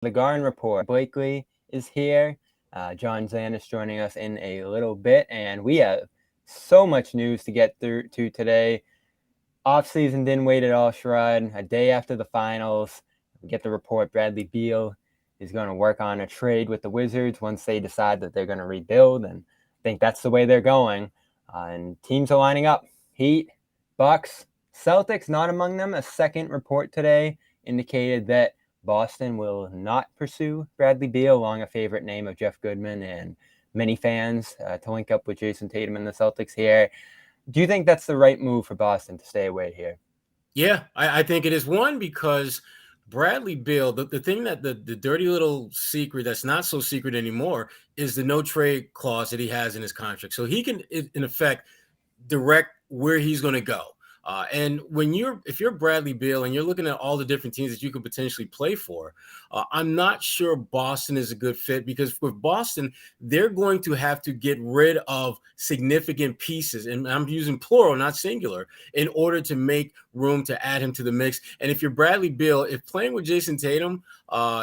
The Garden Report. Blakely is here. John Zannis joining us in a little bit, and we have so much news to get through to today. Offseason didn't wait at all, Sherrod. A day after the finals, we get the report Bradley Beal is going to work on a trade with the Wizards once they decide that they're going to rebuild, and I think that's the way they're going. And teams are lining up. Heat, Bucks, Celtics not among them. A second report today indicated that Boston will not pursue Bradley Beal, along a favorite name of Jeff Goodman and many fans to link up with Jason Tatum and the Celtics here. Do you think that's the right move for Boston to stay away here? Yeah, I think it is. One, because Bradley Beal, the thing that the dirty little secret that's not so secret anymore is the no trade clause that he has in his contract. So he can, in effect, direct where he's going to go. And if you're Bradley Beal and you're looking at all the different teams that you could potentially play for, I'm not sure Boston is a good fit, because with Boston, they're going to have to get rid of significant pieces, and I'm using plural, not singular, in order to make room to add him to the mix. And if you're Bradley Beal, if playing with Jason Tatum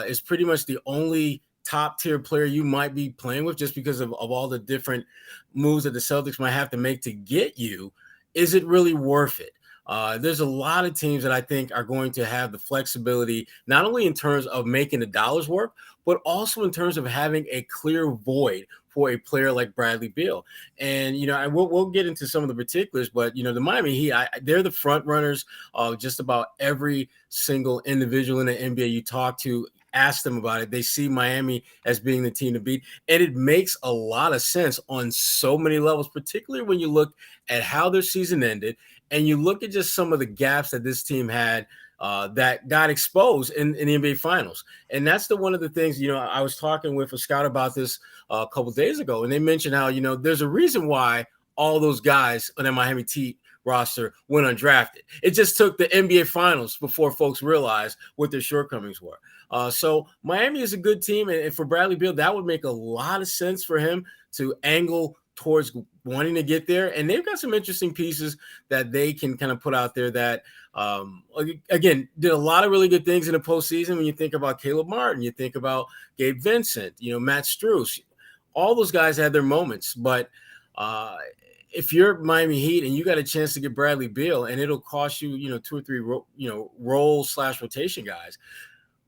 is pretty much the only top tier player you might be playing with, just because of all the different moves that the Celtics might have to make to get you, is it really worth it? There's a lot of teams that I think are going to have the flexibility, not only in terms of making the dollars work, but also in terms of having a clear void for a player like Bradley Beal. And, we'll get into some of the particulars, but, the Miami Heat, they're the front runners of just about every single individual in the NBA you talk to. Ask them about it. They see Miami as being the team to beat. And it makes a lot of sense on so many levels, particularly when you look at how their season ended and you look at just some of the gaps that this team had that got exposed in the NBA Finals. And that's one of the things, I was talking with a scout about this a couple of days ago, and they mentioned how, there's a reason why all those guys on the Miami Heat roster went undrafted. It just took the NBA Finals before folks realized what their shortcomings were. So Miami is a good team, and for Bradley Beal, that would make a lot of sense for him to angle towards wanting to get there. And they've got some interesting pieces that they can kind of put out there that, again, did a lot of really good things in the postseason. When you think about Caleb Martin, you think about Gabe Vincent, Matt Strus, all those guys had their moments. But if you're Miami Heat and you got a chance to get Bradley Beal and it'll cost you, 2 or 3, role/rotation guys,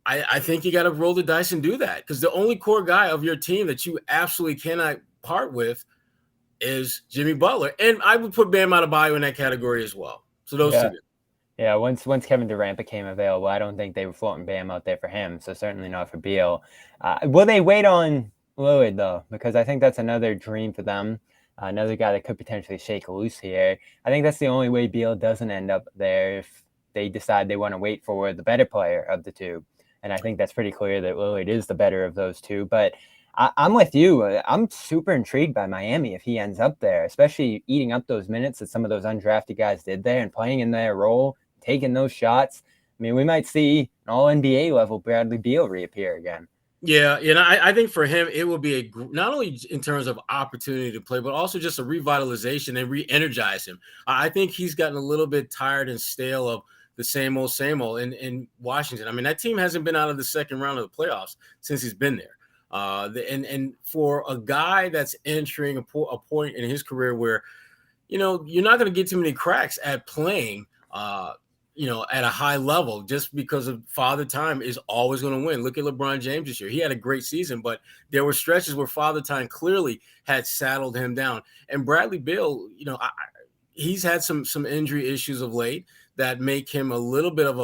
I think you got to roll the dice and do that, because the only core guy of your team that you absolutely cannot part with is Jimmy Butler. And I would put Bam Adebayo in that category as well. So those two. Yeah, once Kevin Durant became available, I don't think they were floating Bam out there for him, so certainly not for Beal. Will they wait on Lillard, though? Because I think that's another dream for them, another guy that could potentially shake loose here. I think that's the only way Beal doesn't end up there, if they decide they want to wait for the better player of the two. And I think that's pretty clear that Lillard is the better of those two. But I'm with you. I'm super intrigued by Miami if he ends up there, especially eating up those minutes that some of those undrafted guys did there and playing in their role, taking those shots. I mean, we might see an all-NBA level Bradley Beal reappear again. Yeah, I think for him, it will be not only in terms of opportunity to play, but also just a revitalization and re-energize him. I think he's gotten a little bit tired and stale of the same old in Washington. I mean, that team hasn't been out of the second round of the playoffs since he's been there. And for a guy that's entering a point in his career where, you're not going to get too many cracks at playing, at a high level, just because of Father Time is always going to win. Look at LeBron James this year. He had a great season, but there were stretches where Father Time clearly had saddled him down. And Bradley Beal, he's had some injury issues of late that make him a little bit of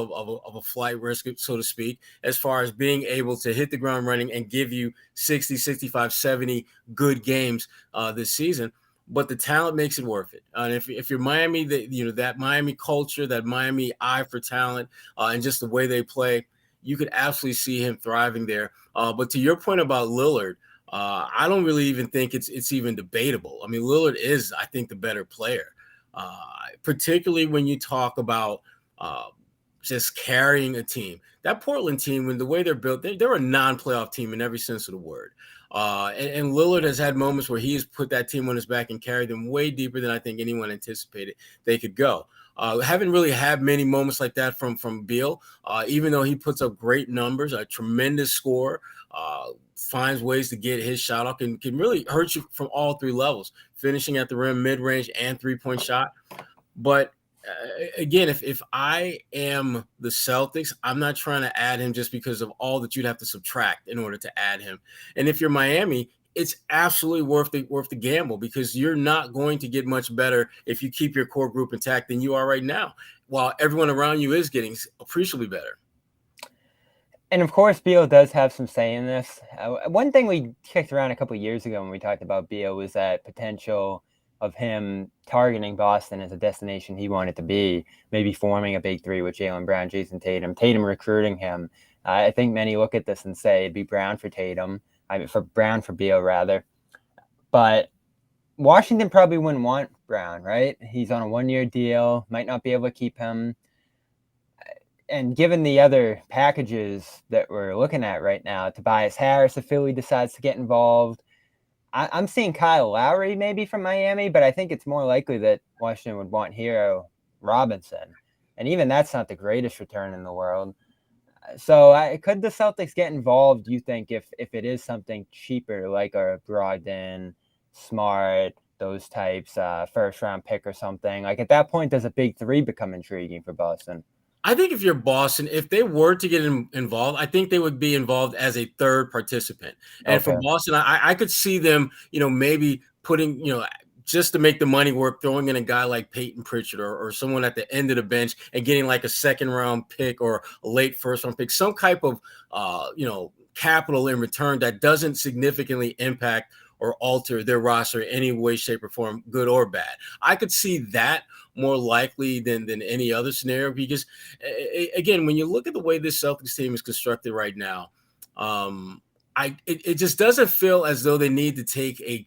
a flight risk, so to speak, as far as being able to hit the ground running and give you 60, 65, 70 good games this season. But the talent makes it worth it. And if you're Miami, that Miami culture, that Miami eye for talent, and just the way they play, you could absolutely see him thriving there. But to your point about Lillard, I don't really even think it's even debatable. I mean, Lillard is, I think, the better player. Particularly when you talk about just carrying a team. That Portland team, when the way they're built, they're a non-playoff team in every sense of the word. And Lillard has had moments where he has put that team on his back and carried them way deeper than I think anyone anticipated they could go. Haven't really had many moments like that from Beal, even though he puts up great numbers, a tremendous score, finds ways to get his shot off, can really hurt you from all three levels, finishing at the rim, mid-range, and three-point shot. But again, if I am the Celtics, I'm not trying to add him just because of all that you'd have to subtract in order to add him. And if you're Miami, it's absolutely worth the gamble, because you're not going to get much better if you keep your core group intact than you are right now, while everyone around you is getting appreciably better. And of course, Beal does have some say in this. One thing we kicked around a couple of years ago when we talked about Beal was that potential of him targeting Boston as a destination he wanted to be, maybe forming a big three with Jaylen Brown, Jason Tatum recruiting him. I think many look at this and say it'd be Brown for Tatum. For Brown for Beal, rather. But Washington probably wouldn't want Brown, right? He's on a one-year deal, might not be able to keep him. And given the other packages that we're looking at right now, Tobias Harris, if Philly decides to get involved, I'm seeing Kyle Lowry maybe from Miami, but I think it's more likely that Washington would want Hero Robinson. And even that's not the greatest return in the world. So could the Celtics get involved, do you think, if it is something cheaper, like a Brogdon, Smart, those types, first-round pick or something? Like at that point, does a big three become intriguing for Boston? I think if you're Boston, if they were to get involved, I think they would be involved as a third participant. And for Boston, I could see them, maybe putting, just to make the money work, throwing in a guy like Peyton Pritchard or someone at the end of the bench and getting like a second-round pick or a late first-round pick, some type of, capital in return that doesn't significantly impact or alter their roster in any way, shape, or form, good or bad. I could see that more likely than any other scenario, because, again, when you look at the way this Celtics team is constructed right now, it just doesn't feel as though they need to take a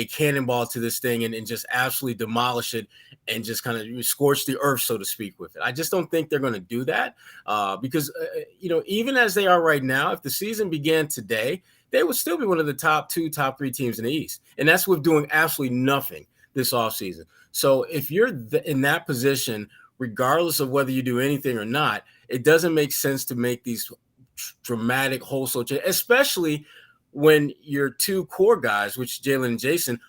cannonball to this thing and just absolutely demolish it and just kind of scorch the earth, so to speak, with it. I just don't think they're going to do that because, even as they are right now, if the season began today, they would still be one of the top 2, top 3 teams in the East. And that's with doing absolutely nothing this offseason. So if you're in that position, regardless of whether you do anything or not, it doesn't make sense to make these dramatic wholesale changes, especially when your 2 core guys, which Jaylen and Jason,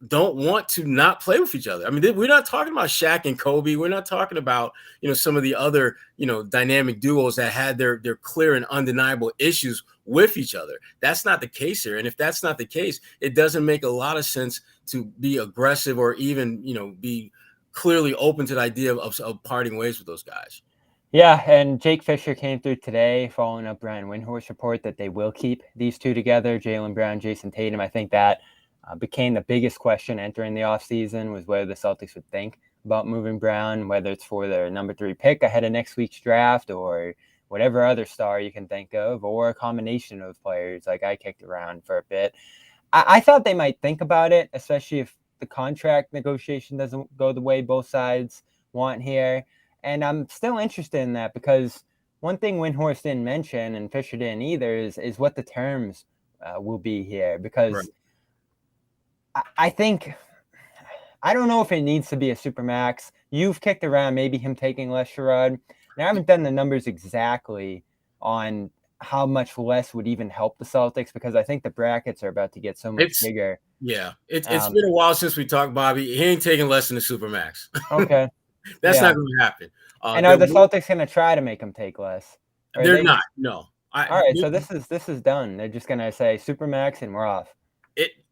don't want to not play with each other. I mean, we're not talking about Shaq and Kobe. We're not talking about, some of the other, dynamic duos that had their clear and undeniable issues with each other. That's not the case here. And if that's not the case, it doesn't make a lot of sense to be aggressive or even, be clearly open to the idea of parting ways with those guys. Yeah, and Jake Fisher came through today following up Brian Windhorst's report that they will keep these 2 together, Jaylen Brown, Jason Tatum. I think that became the biggest question entering the offseason, was whether the Celtics would think about moving Brown, whether it's for their number 3 pick ahead of next week's draft or whatever other star you can think of, or a combination of players like I kicked around for a bit. I thought they might think about it, especially if the contract negotiation doesn't go the way both sides want here. And I'm still interested in that, because one thing Windhorst didn't mention and Fisher didn't either is what the terms will be here. Because right. I think, I don't know if it needs to be a supermax. You've kicked around maybe him taking less, Sherrod. Now, I haven't done the numbers exactly on how much less would even help the Celtics, because I think the brackets are about to get so much bigger. Yeah, it's been a while since we talked, Bobby. He ain't taking less than the supermax. Okay. That's not going to happen. And are the Celtics going to try to make him take less? They're not. No. All right. So this is done. They're just going to say supermax and we're off.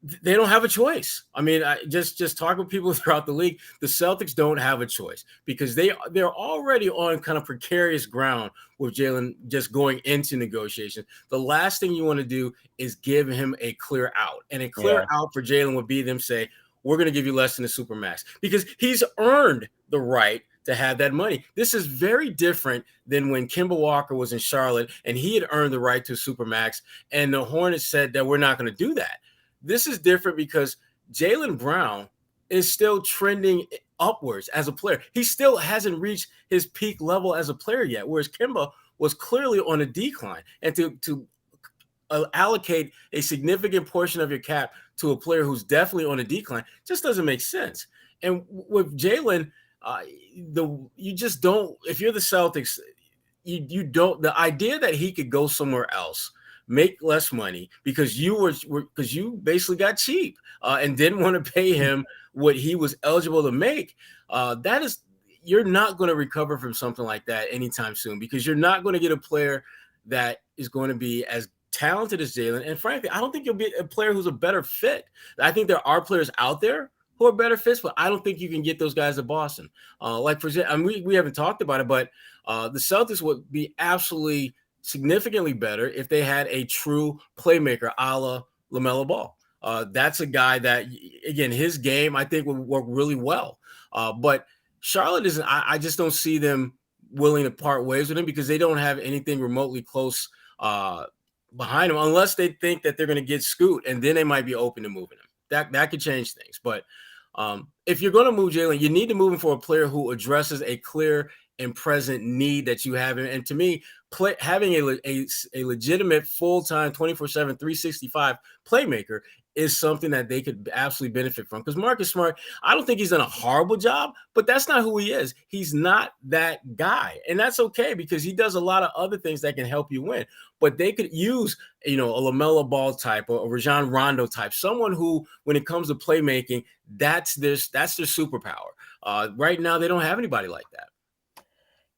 They don't have a choice. I mean, just talk with people throughout the league. The Celtics don't have a choice, because they're already on kind of precarious ground with Jaylen just going into negotiations. The last thing you want to do is give him a clear out, and a clear out for Jaylen would be them say, we're going to give you less than the supermax, because he's earned the right to have that money. This is very different than when Kemba Walker was in Charlotte and he had earned the right to a supermax, and the Hornets said that we're not going to do that. This is different because Jaylen Brown is still trending upwards as a player. He still hasn't reached his peak level as a player yet, whereas Kemba was clearly on a decline. And to allocate a significant portion of your cap to a player who's definitely on a decline just doesn't make sense. And with Jaylen, You just don't. If you're the Celtics, you don't. The idea that he could go somewhere else, make less money because because you basically got cheap and didn't want to pay him what he was eligible to make. That is, you're not going to recover from something like that anytime soon because you're not going to get a player that is going to be as talented as Jalen. And frankly, I don't think you'll be a player who's a better fit. I think there are players out there who are better fits, but I don't think you can get those guys to Boston. Like for example, I mean, we haven't talked about it, but the Celtics would be absolutely significantly better if they had a true playmaker a la LaMelo Ball. That's a guy that, again, his game I think would work really well. But Charlotte isn't. I just don't see them willing to part ways with him because they don't have anything remotely close behind him, unless they think that they're going to get Scoot, and then they might be open to moving him. That could change things. But if you're going to move Jalen, you need to move him for a player who addresses a clear and present need that you have. And to me, having a legitimate full-time 24/7, 365 playmaker is something that they could absolutely benefit from. Because Marcus Smart, I don't think he's done a horrible job, but that's not who he is. He's not that guy. And that's okay because he does a lot of other things that can help you win. But they could use, a LaMelo Ball type or a Rajon Rondo type, someone who, when it comes to playmaking, that's their superpower. Right now, they don't have anybody like that.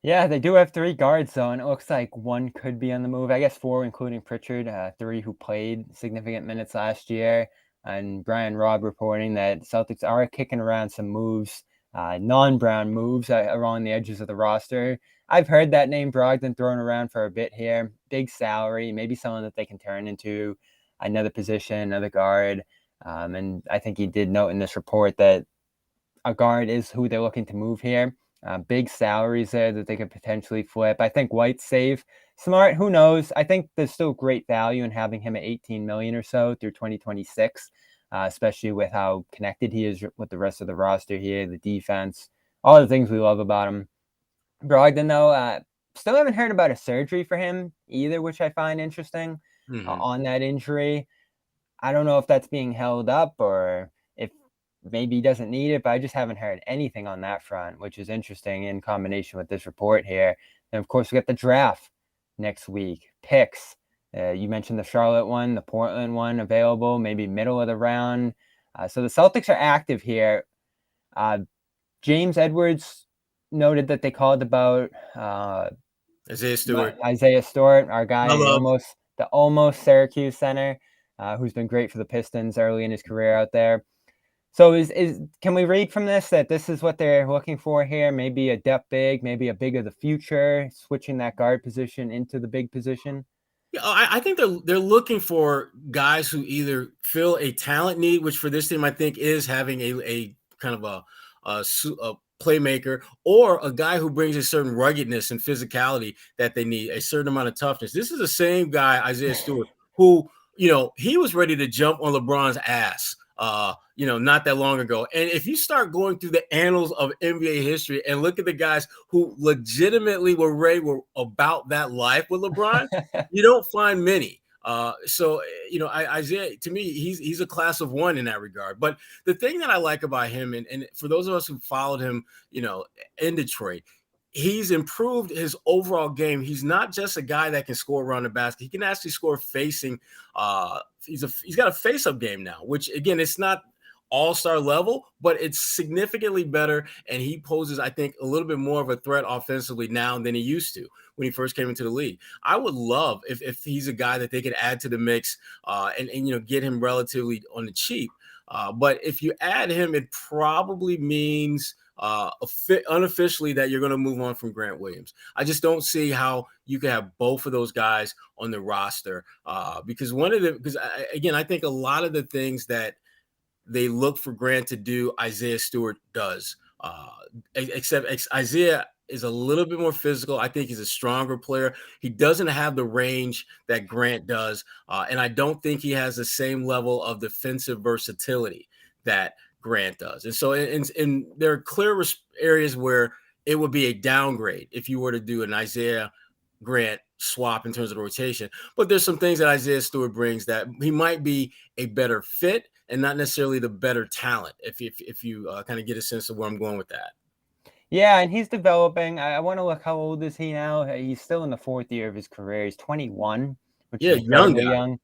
Yeah, they do have 3 guards, though, and it looks like 1 could be on the move. I guess 4, including Pritchard, 3 who played significant minutes last year. And Brian Robb reporting that Celtics are kicking around some moves, non-Brown moves along the edges of the roster. I've heard that name Brogdon thrown around for a bit here. Big salary, maybe someone that they can turn into another position, another guard. And I think he did note in this report that a guard is who they're looking to move here. Big salaries there that they could potentially flip. I think White's safe. Smart, who knows? I think there's still great value in having him at $18 million or so through 2026, especially with how connected he is with the rest of the roster here, the defense, all the things we love about him. Brogdon, though, still haven't heard about a surgery for him either, which I find interesting on that injury. I don't know if that's being held up or if maybe he doesn't need it, but I just haven't heard anything on that front, which is interesting in combination with this report here. And of course, we got the draft next week. Picks. You mentioned the Charlotte one, the Portland one available, maybe middle of the round. So the Celtics are active here. James Edwards noted that they called about Isaiah Stewart. Our guy, the almost Syracuse center, who's been great for the Pistons early in his career out there. So can we read from this that this is what they're looking for here? Maybe a depth big, maybe a big of the future, switching that guard position into the big position? Yeah, I think they're looking for guys who either fill a talent need, which for this team I think is having a kind of a playmaker, or a guy who brings a certain ruggedness and physicality that they need, a certain amount of toughness. This is the same guy, Isaiah Stewart, who, he was ready to jump on LeBron's ass, not that long ago. And if you start going through the annals of NBA history and look at the guys who legitimately were about that life with LeBron, you don't find many. Isaiah, to me, he's a class of one in that regard. But the thing that I like about him, and for those of us who followed him, in Detroit, he's improved his overall game. He's not just a guy that can score around the basket. He can actually score facing. He's got a face-up game now, which again, it's not all-star level, but it's significantly better. And he poses, I think, a little bit more of a threat offensively now than he used to when he first came into the league. I would love if he's a guy that they could add to the mix and get him relatively on the cheap. But if you add him, it probably means unofficially that you're going to move on from Grant Williams. I just don't see how you can have both of those guys on the roster because I think a lot of the things that they look for Grant to do, Isaiah Stewart does. Except Isaiah is a little bit more physical. I think he's a stronger player. He doesn't have the range that Grant does. And I don't think he has the same level of defensive versatility that Grant does. And so and there are clear areas where it would be a downgrade if you were to do an Isaiah Grant swap in terms of the rotation. But there's some things that Isaiah Stewart brings that he might be a better fit and not necessarily the better talent, if you kind of get a sense of where I'm going with that. Yeah, and he's developing. I want to look, how old is he now? He's still in the fourth year of his career. He's 21, which Yeah, is young incredibly guy. young.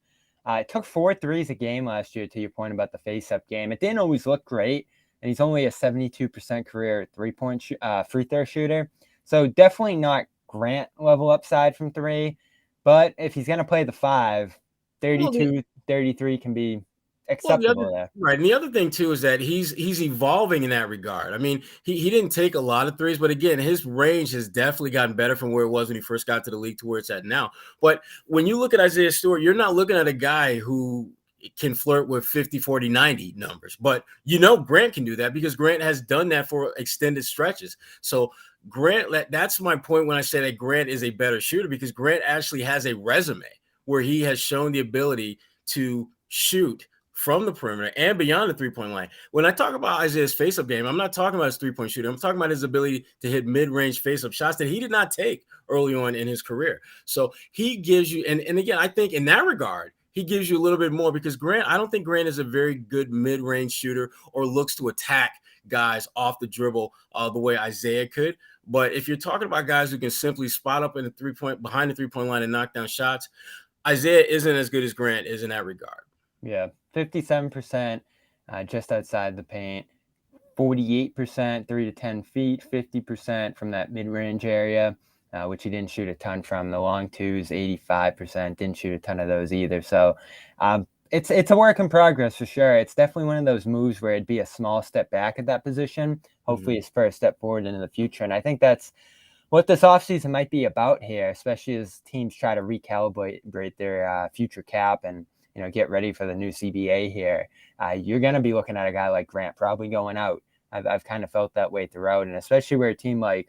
Took 4 threes a game last year, to your point about the face-up game. It didn't always look great, and he's only a 72% career three-point free throw shooter. So definitely not Grant level upside from three. But if he's going to play the five, Well, 32, 33 can be Well, the other acceptable there. right, and the other thing too is that he's evolving in that regard. I mean, he didn't take a lot of threes, but again, his range has definitely gotten better from where it was when he first got to the league to where it's at now. But when you look at Isaiah Stewart, you're not looking at a guy who can flirt with 50, 40, 90 numbers. But Grant can do that because Grant has done that for extended stretches. So Grant, that's my point when I say that Grant is a better shooter, because Grant actually has a resume where he has shown the ability to shoot from the perimeter and beyond the three-point line. When I talk about Isaiah's face-up game, I'm not talking about his three-point shooting. I'm talking about his ability to hit mid-range face-up shots that he did not take early on in his career. So he gives you, and again, I think in that regard, he gives you a little bit more, because I don't think Grant is a very good mid-range shooter or looks to attack guys off the dribble the way Isaiah could. But if you're talking about guys who can simply spot up in the behind the three-point line and knock down shots, Isaiah isn't as good as Grant is in that regard. Yeah, 57% just outside the paint, 48% 3 to 10 feet, 50% from that mid-range area, which he didn't shoot a ton from. The long twos, 85%, didn't shoot a ton of those either. So it's a work in progress for sure. It's definitely one of those moves where it'd be a small step back at that position. Hopefully his first step forward into the future. And I think that's what this offseason might be about here, especially as teams try to recalibrate their future cap and get ready for the new CBA here. You're going to be looking at a guy like Grant probably going out. I've kind of felt that way throughout, and especially where a team like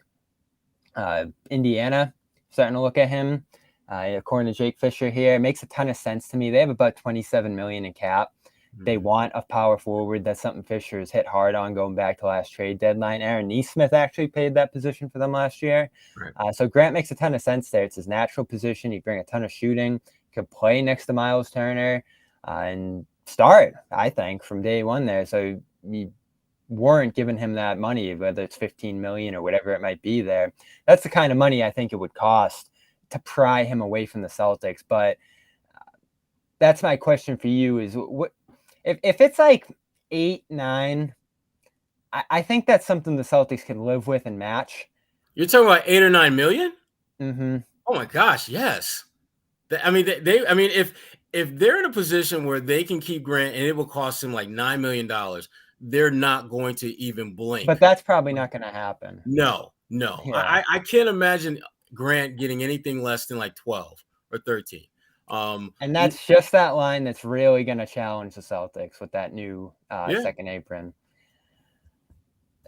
Indiana starting to look at him. According to Jake Fisher here, it makes a ton of sense to me. They have about $27 million in cap. They want a power forward. That's something Fisher has hit hard on going back to last trade deadline. Aaron Nesmith actually played that position for them last year. Right. So Grant makes a ton of sense there. It's his natural position. He'd bring a ton of shooting, could play next to Miles Turner, and start, I think, from day one there. So you weren't giving him that money, whether it's $15 million or whatever it might be there. That's the kind of money I think it would cost to pry him away from the Celtics. But that's my question for you is, what if it's like 8, 9, I think that's something the Celtics can live with and match. You're talking about 8 or 9 million? Mm-hmm. Oh my gosh, yes. I mean, if they're in a position where they can keep Grant and it will cost him like $9 million, they're not going to even blink. But that's probably not going to happen. No. Yeah. I can't imagine Grant getting anything less than like 12 or 13. And that's just that line that's really going to challenge the Celtics with that new second apron.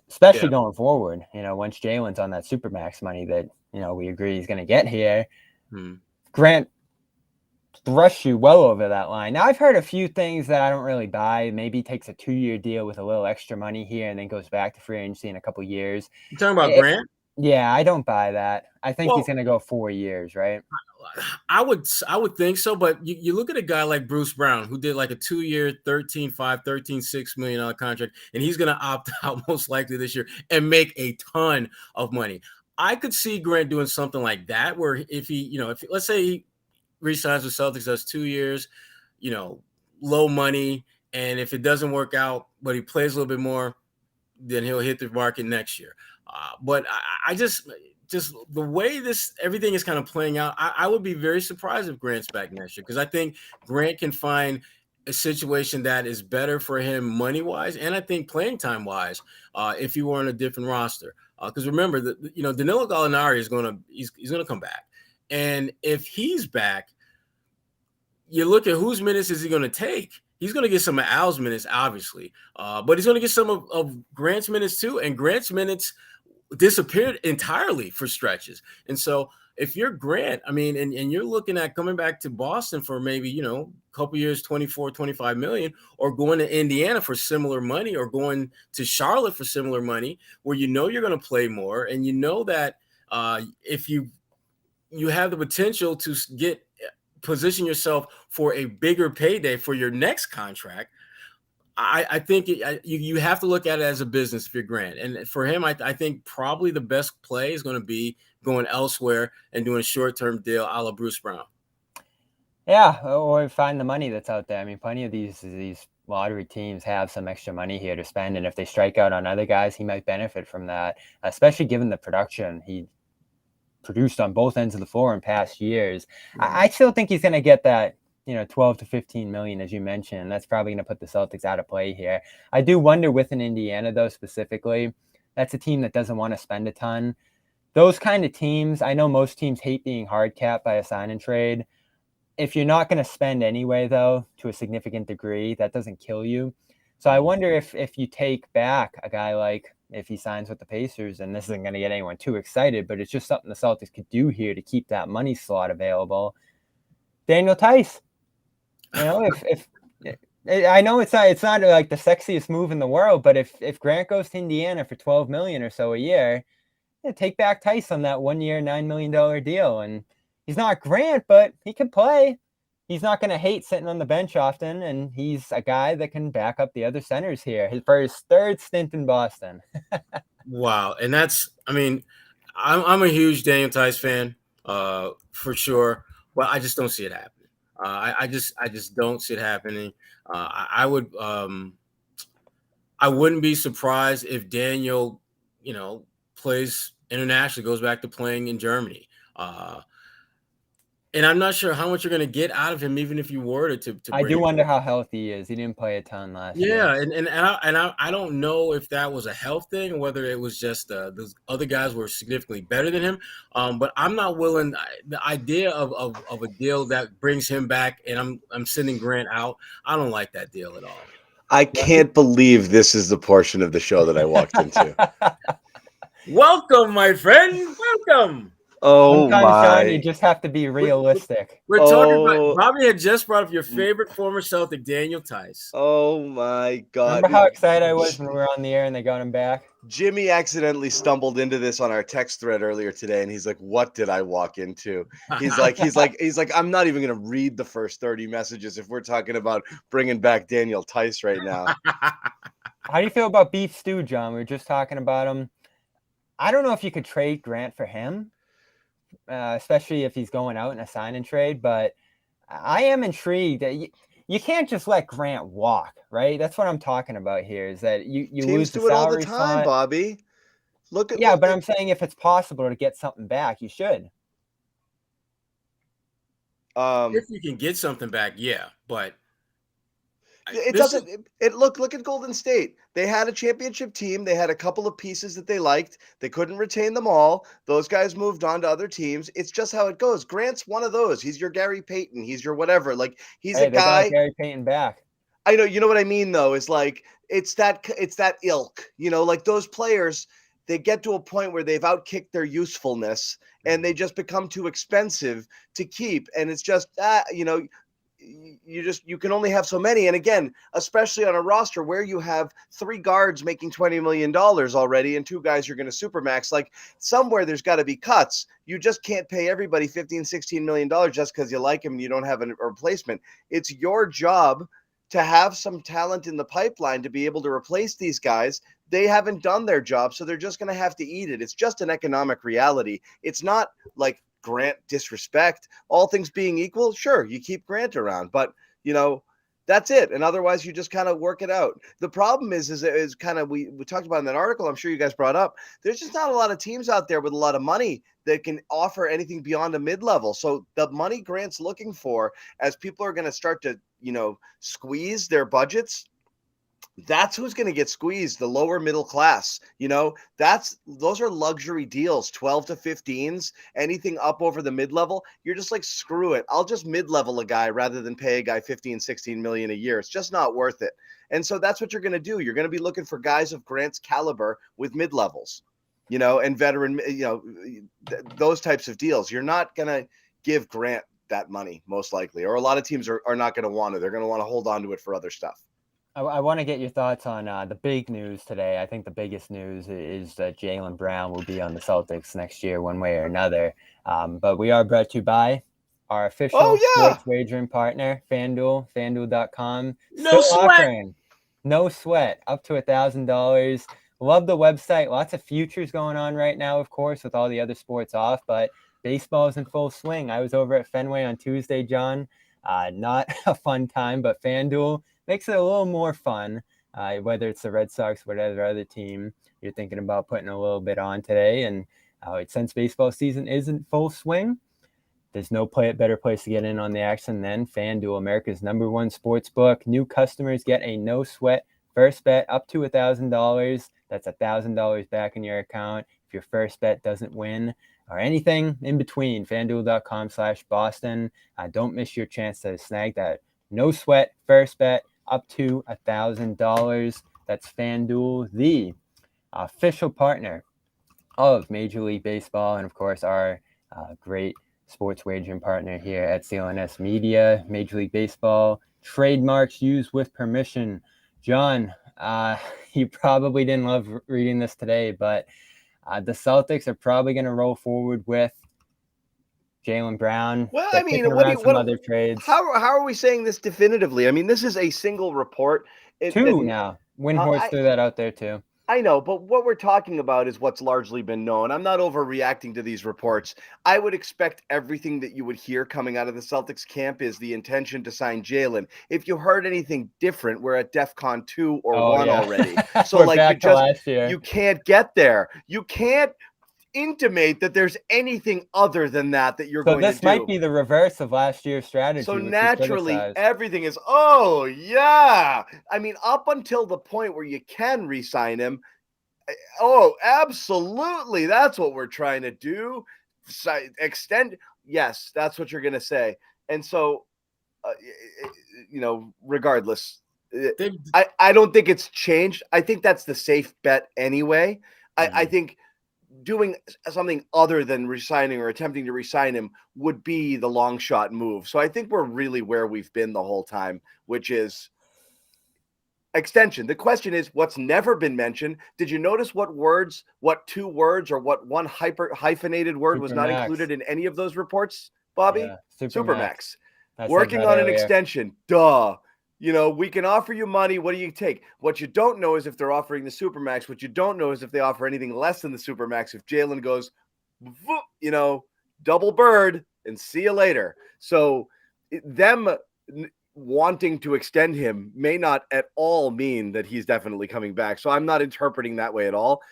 Especially going forward, once Jalen's on that Supermax money that, we agree he's going to get here. Grant thrusts you well over that line. Now, I've heard a few things that I don't really buy. Maybe takes a 2-year deal with a little extra money here and then goes back to free agency in a couple years. You talking about Grant? Yeah, I don't buy that. I think he's going to go 4 years, right? I would think so, but you look at a guy like Bruce Brown, who did like a 2-year, $13.5, $13.6 million contract, and he's going to opt out most likely this year and make a ton of money. I could see Grant doing something like that, where if let's say he re-signs with Celtics, does 2 years, low money, and if it doesn't work out, but he plays a little bit more, then he'll hit the market next year. But I just the way everything is kind of playing out, I would be very surprised if Grant's back next year, because I think Grant can find a situation that is better for him money-wise, and I think playing time-wise, if he were on a different roster. Because remember that Danilo Gallinari is he's gonna come back, and if he's back, you look at whose minutes is he going to take. He's going to get some of Al's minutes, obviously, but he's going to get some of Grant's minutes too. And Grant's minutes disappeared entirely for stretches. And so if you're Grant, I mean, and you're looking at coming back to Boston for maybe, a couple years, 24, 25 million, or going to Indiana for similar money, or going to Charlotte for similar money, where you're going to play more, and that if you have the potential to position yourself for a bigger payday for your next contract, I think you have to look at it as a business if you're Grant. And for him, I think probably the best play is going to be going elsewhere and doing a short-term deal a la Bruce Brown. Yeah, or find the money that's out there. I mean, plenty of these lottery teams have some extra money here to spend, and if they strike out on other guys, he might benefit from that, especially given the production he produced on both ends of the floor in past years. I still think he's going to get that, 12 to 15 million, as you mentioned. That's probably going to put the Celtics out of play here. I do wonder with an Indiana, though, specifically, that's a team that doesn't want to spend a ton. Those kind of teams, I know most teams hate being hard capped by a sign and trade. If you're not going to spend anyway, though, to a significant degree, that doesn't kill you. So I wonder if you take back a guy like, if he signs with the Pacers, and this isn't going to get anyone too excited, but it's just something the Celtics could do here to keep that money slot available. Daniel Tice, if I know it's not like the sexiest move in the world, but if Grant goes to Indiana for $12 million or so a year, take back Tice on that 1 year, $9 million deal. And he's not Grant, but he can play. He's not going to hate sitting on the bench often, and he's a guy that can back up the other centers here for his third stint in Boston. Wow. And I'm a huge Daniel Tice fan, for sure, but I just don't see it happening. I just don't see it happening. I wouldn't be surprised if Daniel, plays internationally, goes back to playing in Germany. And I'm not sure how much you're going to get out of him, even if you were to I do wonder how healthy he is. He didn't play a ton last year. Yeah, and I don't know if that was a health thing or whether it was just those other guys were significantly better than him. But I'm not willing. The idea of a deal that brings him back and I'm sending Grant out, I don't like that deal at all. I can't believe this is the portion of the show that I walked into. Welcome, my friend. Welcome. Oh, sometimes, my. John, you just have to be realistic. We're talking about Bobby had just brought up your favorite former Celtic, Daniel Tice. Oh, my God. Remember how excited I was when we were on the air and they got him back? Jimmy accidentally stumbled into this on our text thread earlier today, and he's like, "What did I walk into?" He's like, "I'm not even going to read the first 30 messages if we're talking about bringing back Daniel Tice right now." How do you feel about Beef Stew, John? We were just talking about him. I don't know if you could trade Grant for him. Especially if he's going out in a sign and trade, but I am intrigued that you can't just let Grant walk, right? That's what I'm talking about here. Is that you Teams lose the do it all the salary time, slot. Bobby. But I'm saying if it's possible to get something back, you should. If you can get something back, yeah, but it doesn't. Look at Golden State. They had a championship team. They had a couple of pieces that they liked. They couldn't retain them all. Those guys moved on to other teams. It's just how it goes. Grant's one of those. He's your Gary Payton. He's your whatever. Like he's a guy. They got Gary Payton back. I know. You know what I mean, though. Is like it's that ilk. Like those players. They get to a point where they've outkicked their usefulness, and they just become too expensive to keep. And it's just you can only have so many. And again, especially on a roster where you have 3 guards making $20 million already and 2 guys you're going to supermax, like somewhere there's got to be cuts. You just can't pay everybody $15-16 million just because you like him and you don't have a replacement. It's your job to have some talent in the pipeline to be able to replace these guys. They haven't done their job, so they're just going to have to eat it. It's just an economic reality. It's not like Grant disrespect. All things being equal, sure, you keep Grant around, but that's it. And otherwise you just kind of work it out. The problem is kind of, we talked about in that article, I'm sure you guys brought up, there's just not a lot of teams out there with a lot of money that can offer anything beyond a mid-level. So the money Grant's looking for, as people are going to start to, squeeze their budgets, that's who's going to get squeezed, the lower middle class. Those are luxury deals, 12 to 15s, anything up over the mid-level. You're just like, screw it. I'll just mid-level a guy rather than pay a guy 15-16 million a year. It's just not worth it. And so that's what you're going to do. You're going to be looking for guys of Grant's caliber with mid-levels, and veteran, those types of deals. You're not going to give Grant that money, most likely, or a lot of teams are not going to want to. They're going to want to hold on to it for other stuff. I want to get your thoughts on the big news today. I think the biggest news is that Jaylen Brown will be on the Celtics next year, one way or another. But we are brought to you by our official sports wagering partner, FanDuel, FanDuel.com. No sweat. No sweat, up to $1,000. Love the website. Lots of futures going on right now, of course, with all the other sports off, but baseball is in full swing. I was over at Fenway on Tuesday, John. Not a fun time, but FanDuel makes it a little more fun, whether it's the Red Sox, whatever other team you're thinking about putting a little bit on today. And since baseball season is in full swing, there's no better place to get in on the action than FanDuel, America's #1 sports book. New customers get a no-sweat first bet up to $1,000. That's $1,000 back in your account if your first bet doesn't win or anything in between. FanDuel.com/Boston. Don't miss your chance to snag that no-sweat first bet up to $1,000. That's FanDuel, the official partner of Major League Baseball, and of course our great sports wagering partner here at CLNS Media. Major League Baseball trademarks used with permission. John, you probably didn't love reading this today, but the Celtics are probably going to roll forward with Jaylen Brown. Well, They're I mean, kicking around some other trades. How are we saying this definitively? I mean, this is a single report. Two now. Windhorst threw that out there too. I know, but what we're talking about is what's largely been known. I'm not overreacting to these reports. I would expect everything that you would hear coming out of the Celtics camp is the intention to sign Jaylen. If you heard anything different, we're at DEFCON 2 or 1 already. So we're back to last year. You can't get there. You can't intimate that there's anything other than that you're going to do. So this might be the reverse of last year's strategy. So naturally, everything is, oh, yeah. I mean, up until the point where you can re-sign him, oh, absolutely. That's what we're trying to do. Extend. Yes, that's what you're going to say. And so, regardless, I don't think it's changed. I think that's the safe bet anyway. Mm-hmm. I think doing something other than resigning or attempting to resign him would be the long shot move. So I think we're really where we've been the whole time, which is extension. The question is, what's never been mentioned? Did you notice what two words or what one hyphenated word was not included in any of those reports, Bobby? Yeah, Supermax. Working on an extension. Duh. We can offer you money. What do you take? What you don't know is if they're offering the Supermax. What you don't know is if they offer anything less than the Supermax. If Jaylen goes, double bird and see you later. So them wanting to extend him may not at all mean that he's definitely coming back. So I'm not interpreting that way at all.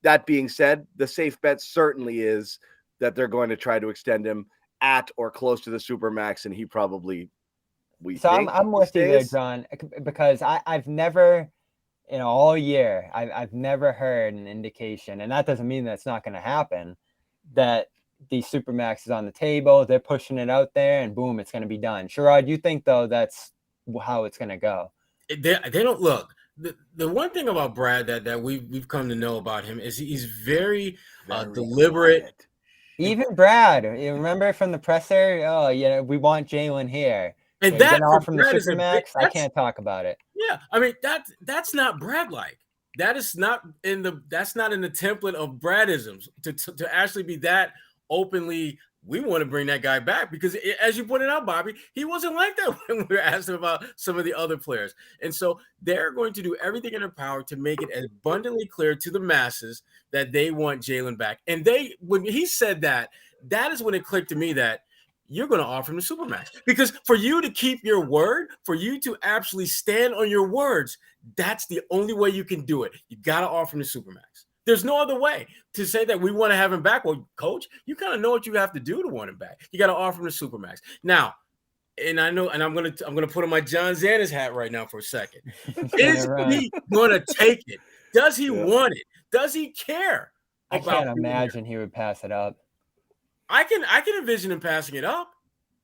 That being said, the safe bet certainly is that they're going to try to extend him at or close to the Supermax, and he probably I'm with you there, John, because I've never, all year, I've never heard an indication, and that doesn't mean that it's not going to happen, that the Supermax is on the table, they're pushing it out there, and boom, it's going to be done. Sherrod, you think, though, that's how it's going to go? They don't look. The one thing about Brad that we've come to know about him is he's very deliberate. Quiet. Even Brad, you remember from the presser, we want Jaylen here. And that from the Supermax, I can't talk about it. Yeah, I mean that's not Brad-like. That's not in the template of Bradisms to actually be that openly. We want to bring that guy back because, as you pointed out, Bobby, he wasn't like that when we were asking about some of the other players. And so they're going to do everything in their power to make it abundantly clear to the masses that they want Jaylen back. And when he said that is when it clicked to me that you're going to offer him the Supermax. Because for you to keep your word, for you to actually stand on your words, that's the only way you can do it. You got to offer him the Supermax. There's no other way to say that we want to have him back. Well, coach, you kind of know what you have to do to want him back. You got to offer him the Supermax. Now, and I know, and I'm gonna put on my John Zannis hat right now for a second. Is he gonna take it? Does he want it? Does he care? I can't imagine he would pass it up. I can envision him passing it up.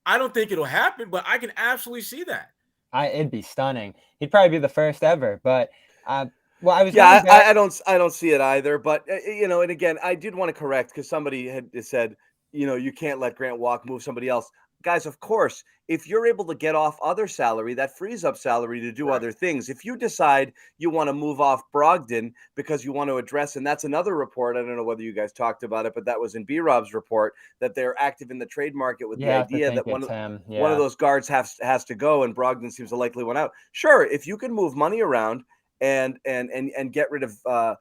I don't think it'll happen, but I can absolutely see that. It'd be stunning. He'd probably be the first ever. But I don't see it either. But and again, I did want to correct because somebody had said, you can't let Grant walk, move somebody else. Guys, of course, if you're able to get off other salary, that frees up salary to do other things. If you decide you want to move off Brogdon because you want to address, and that's another report, I don't know whether you guys talked about it, but that was in B-Rob's report, that they're active in the trade market with the idea that one of those guards has to go, and Brogdon seems the likely one out. Sure, if you can move money around and get rid of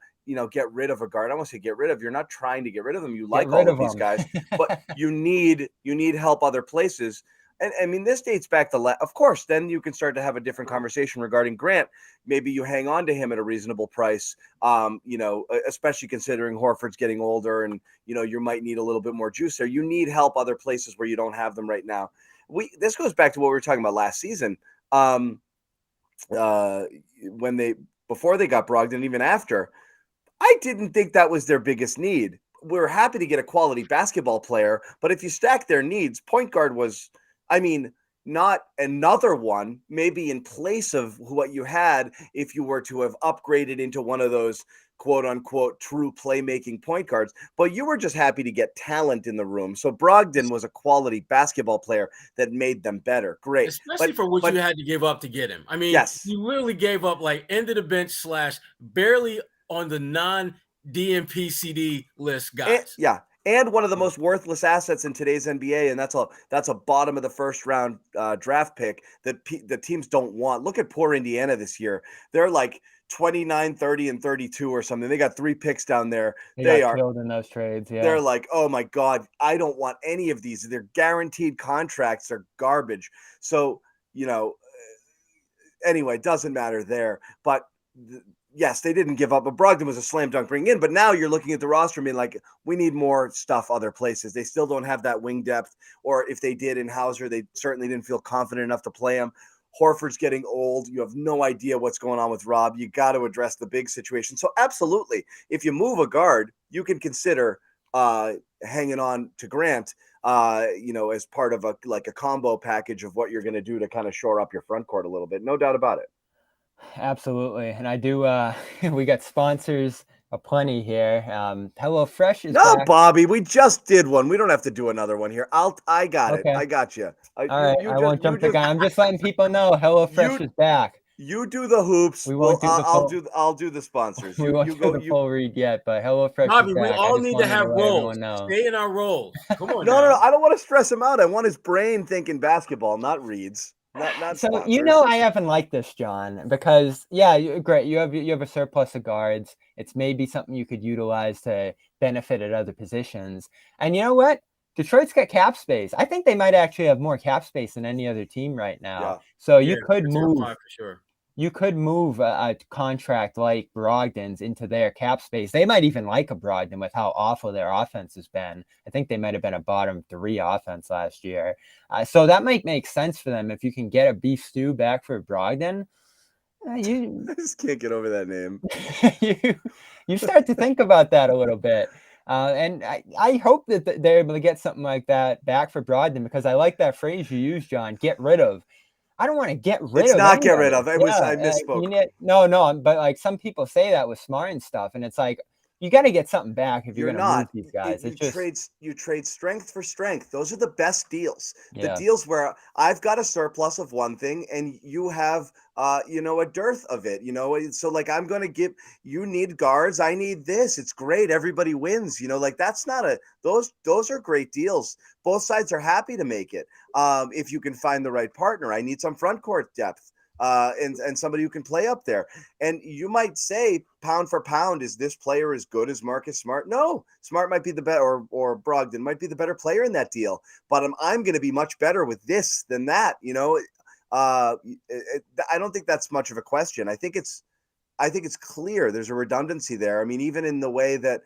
get rid of a guard. I don't want to say get rid of. You're not trying to get rid of them. You like all of these guys, but you need help other places. And I mean, this dates back to, of course, then you can start to have a different conversation regarding Grant. Maybe you hang on to him at a reasonable price, especially considering Horford's getting older and, you might need a little bit more juice there. You need help other places where you don't have them right now. This goes back to what we were talking about last season. Before they got Brogdon, even after, I didn't think that was their biggest need. We're happy to get a quality basketball player, but if you stack their needs, point guard was, not another one, maybe in place of what you had if you were to have upgraded into one of those quote unquote true playmaking point guards, but you were just happy to get talent in the room. So Brogdon was a quality basketball player that made them better. Great. Especially for what you had to give up to get him. I mean, yes. You literally gave up like end of the bench / barely on the non-DMPCD list guys. And one of the most worthless assets in today's NBA, and that's a bottom of the first round draft pick that the teams don't want. Look at poor Indiana this year. They're like 29, 30, and 32 or something. They got 3 picks down there. They got killed in those trades. Yeah, they're like, oh my God, I don't want any of these. They're guaranteed contracts. They're garbage. So anyway, it doesn't matter there. But yes, they didn't give up, but Brogdon was a slam dunk bring in. But now you're looking at the roster and being like, we need more stuff other places. They still don't have that wing depth, or if they did in Hauser, they certainly didn't feel confident enough to play him. Horford's getting old. You have no idea what's going on with Rob. You got to address the big situation. So absolutely, if you move a guard, you can consider hanging on to Grant, as part of a combo package of what you're going to do to kind of shore up your front court a little bit. No doubt about it. Absolutely. And I do, we got sponsors aplenty here. HelloFresh is no, back. Bobby, we just did one. We don't have to do another one here. I got it. I got you. All right. I won't jump the gun. I'm just letting people know HelloFresh is back. You do the hoops. I'll do the sponsors. We won't do the full read yet, but HelloFresh Bobby, is back. we all need to have roles. Stay in our roles. Come on. No. I don't want to stress him out. I want his brain thinking basketball, not reads. Not so sponsors. I haven't liked this, John, because great. You have a surplus of guards. It's maybe something you could utilize to benefit at other positions. And you know what? Detroit's got cap space. I think they might actually have more cap space than any other team right now. Yeah. So you could move. For sure. You could move a contract like Brogdon's into their cap space. They might even like a Brogdon with how awful their offense has been. I think they might have been a bottom 3 offense last year. So that might make sense for them if you can get a beef stew back for Brogdon. I just can't get over that name. you start to think about that a little bit. And I hope that they're able to get something like that back for Brogdon, because I like that phrase you used, John, get rid of. I don't want to get rid of. It's not get rid of. I misspoke. No, but like some people say that with Smart and stuff, and it's like you got to get something back if you're going to move these guys. You trade strength for strength. Those are the best deals. Yeah. The deals where I've got a surplus of one thing and you have a dearth of it. So like I'm going to give. You need guards. I need this. It's great. Everybody wins. That's not those are great deals. Both sides are happy to make it. If you can find the right partner. I need some front court depth. And somebody who can play up there. And you might say, pound for pound, is this player as good as Marcus Smart? No, Smart might be the better, or Brogdon might be the better player in that deal. But I'm going to be much better with this than that. I don't think that's much of a question. I think it's clear there's a redundancy there. I mean, even in the way that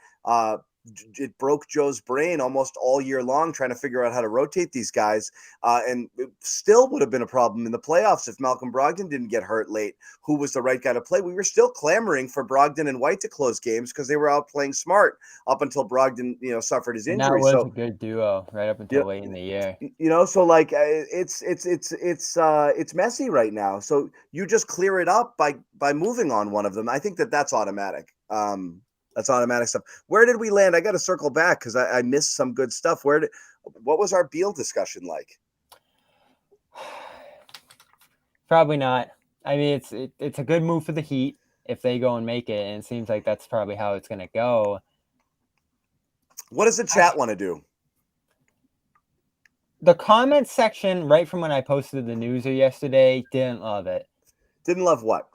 it broke Joe's brain almost all year long trying to figure out how to rotate these guys. And it still would have been a problem in the playoffs if Malcolm Brogdon didn't get hurt late. Who was the right guy to play? We were still clamoring for Brogdon and White to close games because they were out playing Smart up until Brogdon, suffered his injury. And that was a good duo right up until late in the year. So like it's messy right now. So you just clear it up by moving on one of them. I think that's automatic. That's automatic stuff. Where did we land? I got to circle back because I missed some good stuff. What was our Beal discussion like? Probably not. I mean, it's a good move for the Heat if they go and make it, and it seems like that's probably how it's going to go. What does the chat want to do? The comment section, right from when I posted the newser yesterday, didn't love it. Didn't love what?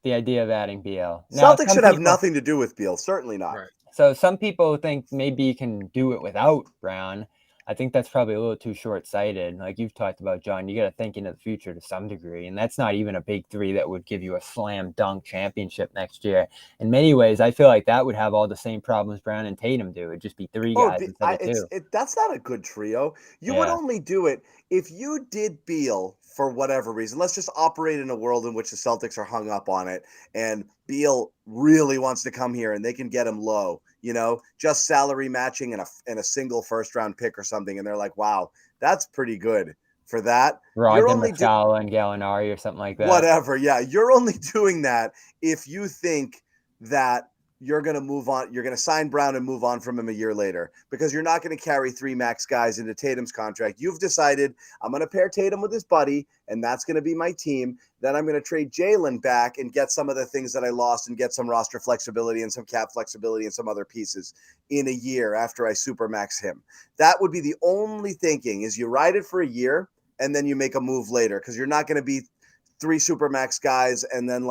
the idea of adding Beal. Now, Celtics should have nothing to do with Beal. Certainly not. Right. So some people think maybe you can do it without Brown. I think that's probably a little too short-sighted. Like you've talked about, John, you got to think into the future to some degree. And that's not even a big three that would give you a slam dunk championship next year. In many ways, I feel like that would have all the same problems Brown and Tatum do. It'd just be three guys instead of two. That's not a good trio. You would only do it if you did Beal for whatever reason. Let's just operate in a world in which the Celtics are hung up on it and Beal really wants to come here and they can get him low, just salary matching and a single first-round pick or something. And they're like, wow, that's pretty good for that. You're only Masala and Gallinari or something like that. Whatever, yeah. You're only doing that if you think that you're going to move on. You're going to sign Brown and move on from him a year later because you're not going to carry three max guys into Tatum's contract. You've decided I'm going to pair Tatum with his buddy, and that's going to be my team. Then I'm going to trade Jalen back and get some of the things that I lost and get some roster flexibility and some cap flexibility and some other pieces in a year after I supermax him. That would be the only thinking is you ride it for a year and then you make a move later because you're not going to be three supermax guys and then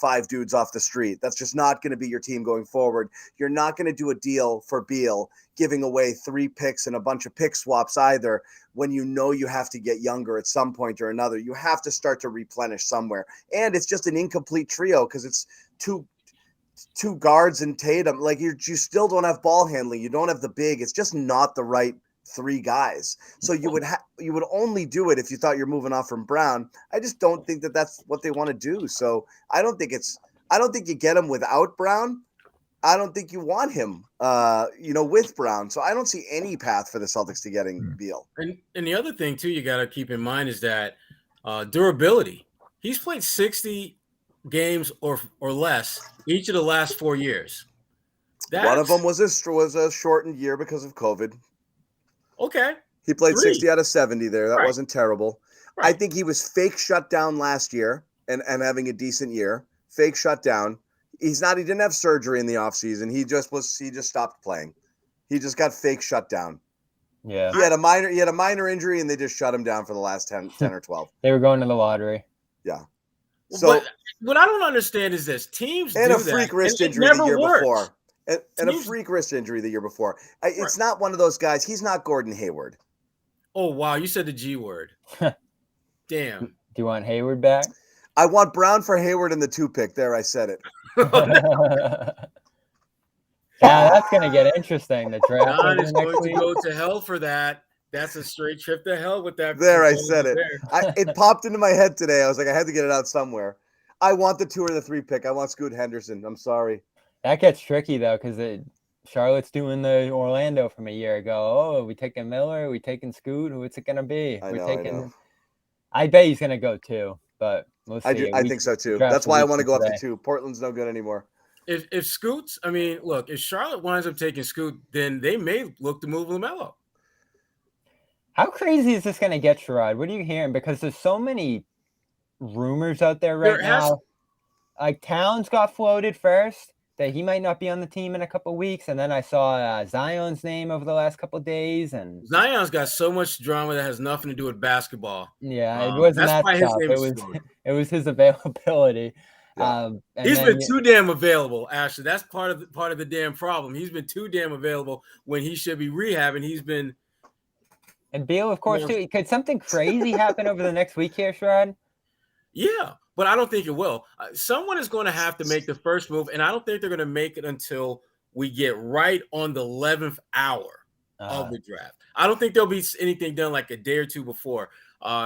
five dudes off the street. That's just not going to be your team going forward. You're not going to do a deal for Beal giving away 3 picks and a bunch of pick swaps either when you have to get younger at some point or another. You have to start to replenish somewhere. And it's just an incomplete trio because it's two guards and Tatum. Like you still don't have ball handling. You don't have the big. It's just not the right 3 guys. So you would only do it if you thought you're moving off from Brown. I just don't think that that's what they want to do. So I don't think you get him without Brown. I don't think you want him, with Brown. So I don't see any path for the Celtics to getting Beal. And the other thing too, you got to keep in mind is that durability. He's played 60 games or less each of the last 4 years. One of them was a shortened year because of COVID. Okay. He played 60 out of 70 there. That wasn't terrible. Right. I think he was fake shut down last year and having a decent year. Fake shut down. He didn't have surgery in the offseason. He just stopped playing. He just got fake shut down. Yeah. He had a minor injury and they just shut him down for the last 10 or 12. They were going to the lottery. Yeah. So what I don't understand is this. Teams and do a freak that, wrist and injury the year before. And a Teams, freak wrist injury the year before. It's not one of those guys. He's not Gordon Hayward. Oh, wow. You said the G word. Damn. Do you want Hayward back? I want Brown for Hayward in the 2 pick. There, I said it. Yeah, that's going to get interesting. The draft John is going to go to hell for that. That's a straight trip to hell with that. There, I said it. It popped into my head today. I was like, I had to get it out somewhere. I want the 2 or the 3 pick. I want Scoot Henderson. I'm sorry. That gets tricky, though, because Charlotte's doing the Orlando from a year ago. Oh, are we taking Miller? Are we taking Scoot? What's it going to be? I know. I bet he's going to go 2, but we'll see. I think so, too. That's why I want to go up to 2. Portland's no good anymore. If Scoot's, if Charlotte winds up taking Scoot, then they may look to move LaMelo. How crazy is this going to get, Sherrod? What are you hearing? Because there's so many rumors out there now. Like Towns got floated first that he might not be on the team in a couple of weeks, and then I saw Zion's name over the last couple of days. And Zion's got so much drama that has nothing to do with basketball. Yeah, it wasn't that stuff. It was his availability. Yeah. He's been too damn available, Ashley. That's part of the damn problem. He's been too damn available when he should be rehabbing. He's been. And Beal, of course, too. Could something crazy happen over the next week here, Sherrod? Yeah, but I don't think it will. Someone is going to have to make the first move, and I don't think they're going to make it until we get right on the 11th hour of the draft. I don't think there'll be anything done like a day or two before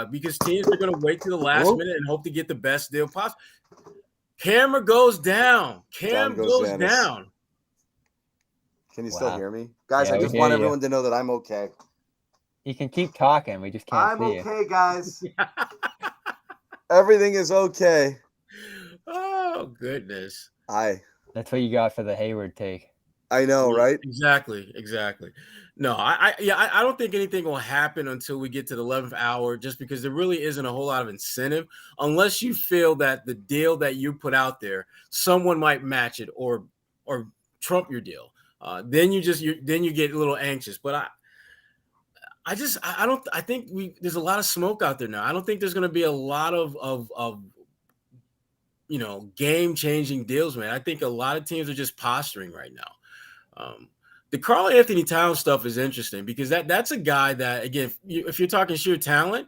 because teams are going to wait to the last minute and hope to get the best deal possible. Camera goes down. Cam goes down. Can you still hear me? Guys, I just want everyone to know that I'm okay. You can keep talking. We just can't see you. I'm okay, guys. Everything is okay. Oh, goodness. That's what you got for the Hayward take. I know, right? Exactly. No, I don't think anything will happen until we get to the 11th hour, just because there really isn't a whole lot of incentive, unless you feel that the deal that you put out there, someone might match it or trump your deal. Then you get a little anxious. But I think there's a lot of smoke out there now. I don't think there's going to be a lot of game-changing deals, man. I think a lot of teams are just posturing right now. The Karl Anthony Towns stuff is interesting because that's a guy that, again, if you're talking sheer talent,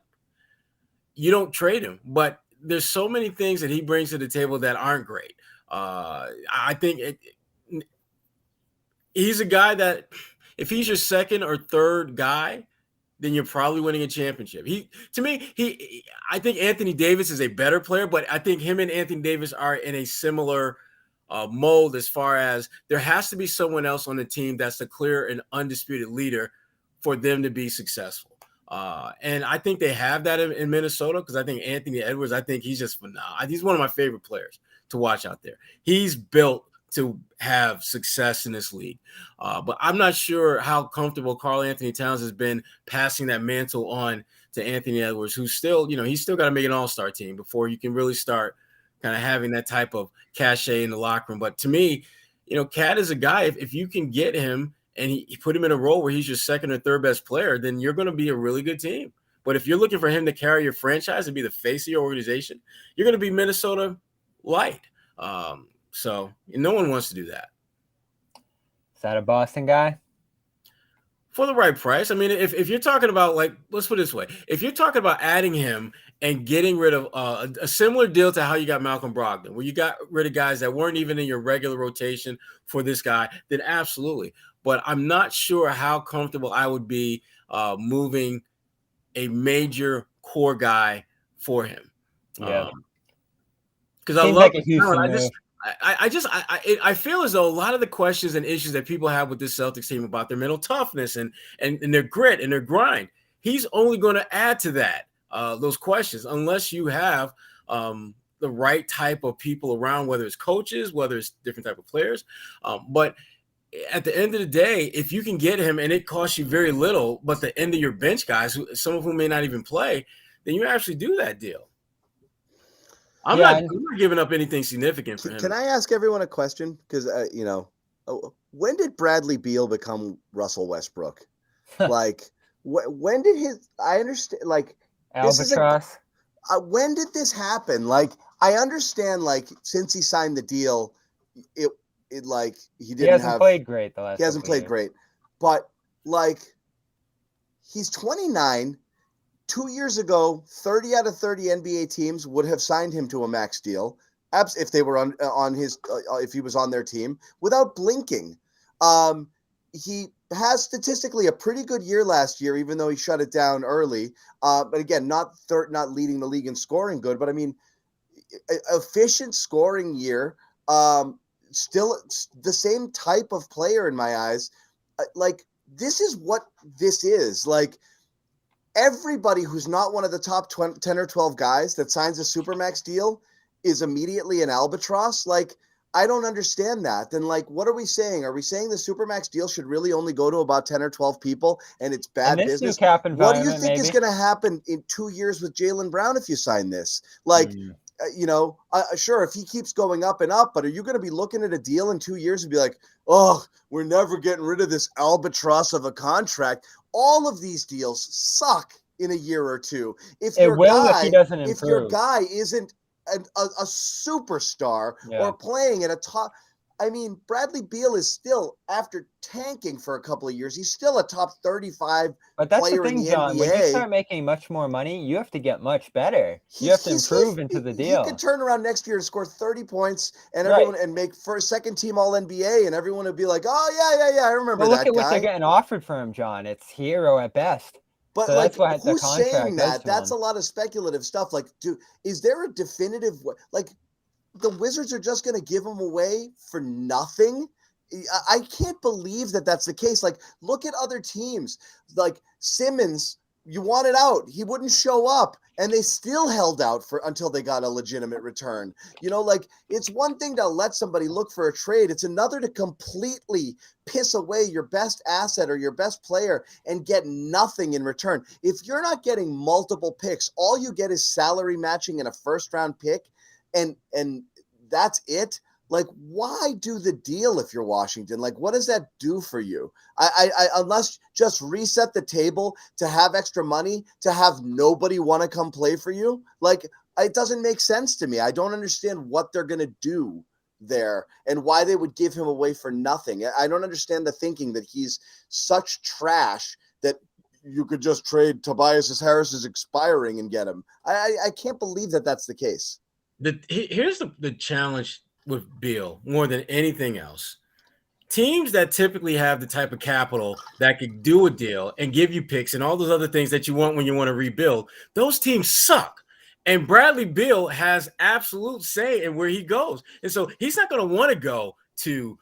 you don't trade him. But there's so many things that he brings to the table that aren't great. I think he's a guy that if he's your second or third guy, then you're probably winning a championship. I think Anthony Davis is a better player, but I think him and Anthony Davis are in a similar mold as far as there has to be someone else on the team that's the clear and undisputed leader for them to be successful. And I think they have that in Minnesota because I think Anthony Edwards, I think he's just phenomenal. He's one of my favorite players to watch out there. He's built to have success in this league. But I'm not sure how comfortable Karl Anthony Towns has been passing that mantle on to Anthony Edwards, who's still, he's still got to make an all-star team before you can really start kind of having that type of cachet in the locker room. But to me, Cat is a guy, if you can get him and he put him in a role where he's your second or third best player, then you're going to be a really good team. But if you're looking for him to carry your franchise and be the face of your organization, you're going to be Minnesota light. So no one wants to do that. Is that a Boston guy? For the right price. I mean, if you're talking about, like, let's put it this way. If you're talking about adding him and getting rid of a similar deal to how you got Malcolm Brogdon, where you got rid of guys that weren't even in your regular rotation for this guy, then absolutely. But I'm not sure how comfortable I would be moving a major core guy for him. Yeah. Because I love I feel as though a lot of the questions and issues that people have with this Celtics team about their mental toughness and their grit and their grind, he's only going to add to that, those questions, unless you have the right type of people around, whether it's coaches, whether it's different type of players. But at the end of the day, if you can get him and it costs you very little, but the end of your bench guys, some of whom may not even play, then you actually do that deal. I'm not giving up anything significant for him. Can I ask everyone a question? Because, when did Bradley Beal become Russell Westbrook? Like, when did I understand, like, Albatross? When did this happen? Like, I understand, like, since he signed the deal, he hasn't played great the last He hasn't played great. But, like, he's 29. 2 years ago, 30 out of 30 NBA teams would have signed him to a max deal if they were on his if he was on their team without blinking. He has statistically a pretty good year last year, even though he shut it down early. But again, not leading the league in scoring good, but I mean, efficient scoring year. Still the same type of player in my eyes. Like, this is what this is like. Everybody who's not one of the top 10 or 12 guys that signs a Supermax deal is immediately an albatross. Like, I don't understand that. Then, like, what are we saying? Are we saying the Supermax deal should really only go to about 10 or 12 people and it's bad business? What do you think is going to happen in 2 years with Jaylen Brown if you sign this? Like, sure, if he keeps going up and up, but are you going to be looking at a deal in 2 years and be like, oh, we're never getting rid of this albatross of a contract? All of these deals suck in a year or two. If your guy isn't a superstar or playing at a top, I mean, Bradley Beal is still, after tanking for a couple of years, he's still a top 35 but that's player the thing, in the John. NBA. When you start making much more money, you have to get much better. You have to improve into the deal. He could turn around next year and score 30 points and everyone and make first, second team All NBA, and everyone would be like, "Oh yeah, I remember that guy." Look at what they're getting offered for him, John. It's hero at best. But so like, that's what who's saying that? That's a lot of speculative stuff. Like, is there a definitive, like, the Wizards are just going to give him away for nothing? I can't believe that that's the case. Like, look at other teams. Like, Simmons, you wanted out. He wouldn't show up, and they still held out until they got a legitimate return. Like, it's one thing to let somebody look for a trade. It's another to completely piss away your best asset or your best player and get nothing in return. If you're not getting multiple picks, all you get is salary matching and a first-round pick, and that's it. Like, why do the deal if you're Washington? Like, what does that do for you? I unless just reset the table to have extra money, to have nobody want to come play for you. Like, It doesn't make sense to me. I don't understand what they're going to do there and why they would give him away for nothing. I don't understand the thinking that he's such trash that you could just trade Tobias Harris is expiring and get him. I can't believe that that's the case. Here's the challenge with Beal more than anything else. Teams that typically have the type of capital that could do a deal and give you picks and all those other things that you want when you want to rebuild, those teams suck. And Bradley Beal has absolute say in where he goes. And so he's not going to want to go to,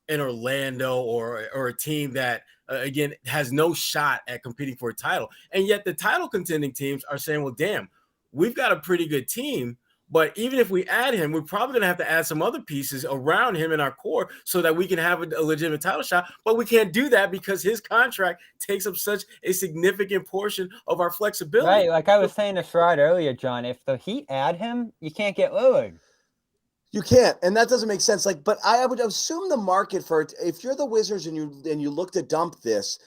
an Orlando or a team that, again, has no shot at competing for a title. And yet the title contending teams are saying, well, damn, we've got a pretty good team. But even if we add him, we're probably going to have to add some other pieces around him in our core so that we can have a legitimate title shot. But we can't do that because his contract takes up such a significant portion of our flexibility. Right, like I was saying to Sherrod earlier, John, if the Heat add him, you can't get Lillard. You can't, and that doesn't make sense. But I would assume the market for it, if you're the Wizards and you look to dump this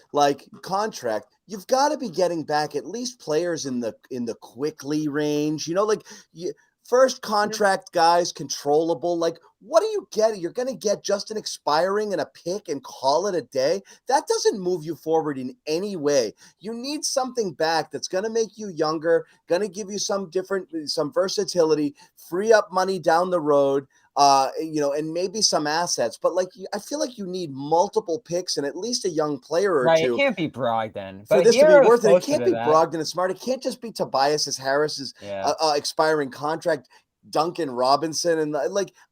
contract, you've got to be getting back at least players in the quickly range. First contract guys, controllable. What do you get? You're going to get just an expiring and a pick and call it a day? That doesn't move you forward in any way. You need something back that's going to make you younger, going to give you some versatility, free up money down the road, and maybe some assets. But I feel like you need multiple picks and at least a young player or right, two. It can't be Brogdon. For this to be worth it, it can't be Brogdon and Smart. It can't just be Tobias Harris's expiring contract, Duncan Robinson. And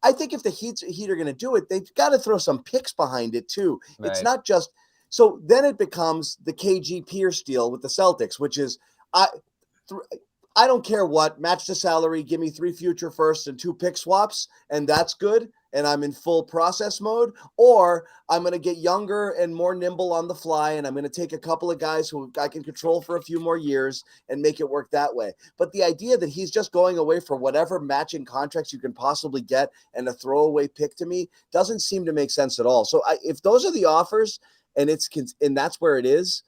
I think if the Heat are going to do it, they've got to throw some picks behind it too. Right. It's not just – so then it becomes the KG Pierce deal with the Celtics, which is I don't care what, match the salary, give me 3 future firsts and 2 pick swaps, and that's good, and I'm in full process mode, or I'm going to get younger and more nimble on the fly, and I'm going to take a couple of guys who I can control for a few more years and make it work that way. But the idea that he's just going away for whatever matching contracts you can possibly get and a throwaway pick to me doesn't seem to make sense at all. So if those are the offers and that's where it is,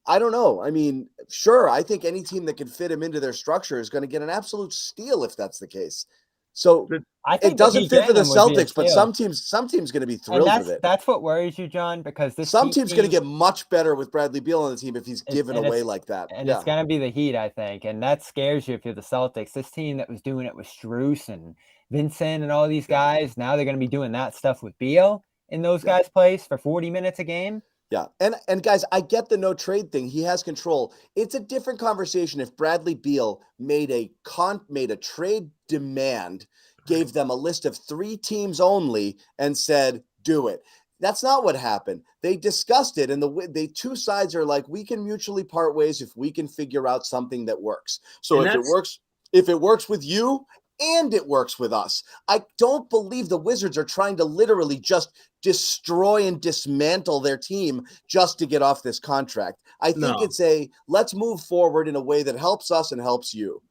I don't know. I mean, sure, I think any team that can fit him into their structure is going to get an absolute steal if that's the case. So I think it doesn't fit for the Celtics, but some teams going to be thrilled with it. That's what worries you, John, because some team's going to get much better with Bradley Beal on the team if he's given away like that. And it's going to be the Heat, I think, and that scares you if you're the Celtics. This team that was doing it with Strus and Vincent and all these guys, now they're going to be doing that stuff with Beal in those guys' place for 40 minutes a game. Yeah. And guys, I get the no trade thing. He has control. It's a different conversation if Bradley Beal made a trade demand, gave them a list of 3 teams only and said, do it. That's not what happened. They discussed it, and the two sides are like, we can mutually part ways if we can figure out something that works. So if it works with you and it works with us. I don't believe the Wizards are trying to literally just destroy and dismantle their team just to get off this contract. I think it's let's move forward in a way that helps us and helps you.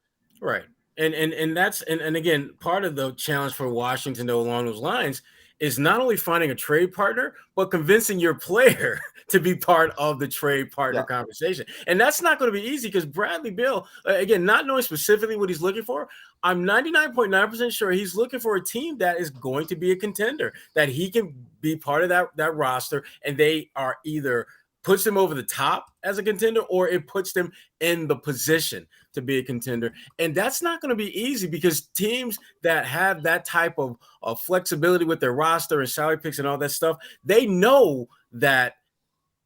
Right. And that's and again, part of the challenge for Washington though along those lines is not only finding a trade partner, but convincing your player to be part of the trade partner conversation. And that's not going to be easy because Bradley Beal, again, not knowing specifically what he's looking for, I'm 99.9% sure he's looking for a team that is going to be a contender, that he can be part of that roster, and they are either puts them over the top as a contender or it puts them in the position to be a contender. And that's not going to be easy because teams that have that type of flexibility with their roster and salary picks and all that stuff, they know that